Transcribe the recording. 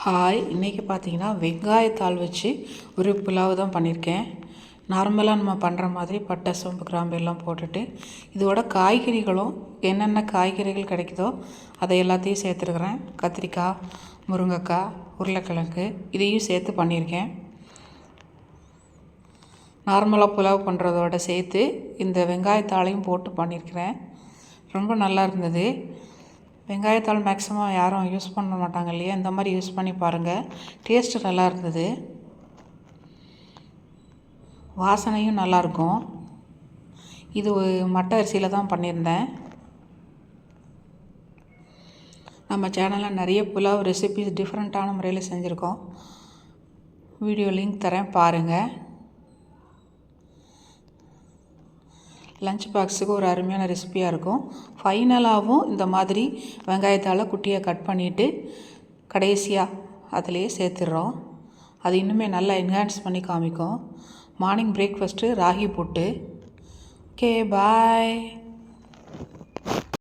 Hi, இன்றைக்கி பார்த்தீங்கன்னா வெங்காயத்தாள் வச்சு ஒரு புலாவ் தான் பண்ணியிருக்கேன். நார்மலாக நம்ம பண்ணுற மாதிரி பட்டை, சோம்பு, கிராம்பு எல்லாம் போட்டுட்டு இதோட காய்கறிகளும் என்னென்ன காய்கறிகள் கிடைக்குதோ அதை எல்லாத்தையும் சேர்த்துருக்குறேன். கத்திரிக்காய், முருங்கைக்காய், உருளைக்கிழங்கு இதையும் சேர்த்து பண்ணியிருக்கேன். நார்மலாக புலாவ் பண்ணுறதோட சேர்த்து இந்த வெங்காயத்தாளையும் போட்டு பண்ணியிருக்கிறேன். ரொம்ப நல்லா இருந்தது. வெங்காயத்தாள் மேக்ஸிமம் யாரும் யூஸ் பண்ண மாட்டாங்க இல்லையா, இந்த மாதிரி யூஸ் பண்ணி பாருங்கள். டேஸ்ட்டு நல்லா இருந்தது, வாசனையும் நல்லாயிருக்கும். இது மட்டை அரிசியில் தான் பண்ணியிருந்தேன். நம்ம சேனலில் நிறைய புலாவ் ரெசிபிஸ் டிஃப்ரெண்ட்டான முறையில் செஞ்சுருக்கோம். வீடியோ லிங்க் தரேன், பாருங்கள். லஞ்ச் பாக்ஸுக்கு ஒரு அருமையான ரெசிபியாக இருக்கும். ஃபைனலாகவும் இந்த மாதிரி வெங்காயத்தால் குட்டியாக கட் பண்ணிவிட்டு கடைசியாக அதிலே சேர்த்துடுறோம். அது இன்னுமே நல்லா என்ஹான்ஸ் பண்ணி காமிக்கும். மார்னிங் பிரேக்ஃபாஸ்ட்டு ராகி புட்டு. ஓகே, பாய்.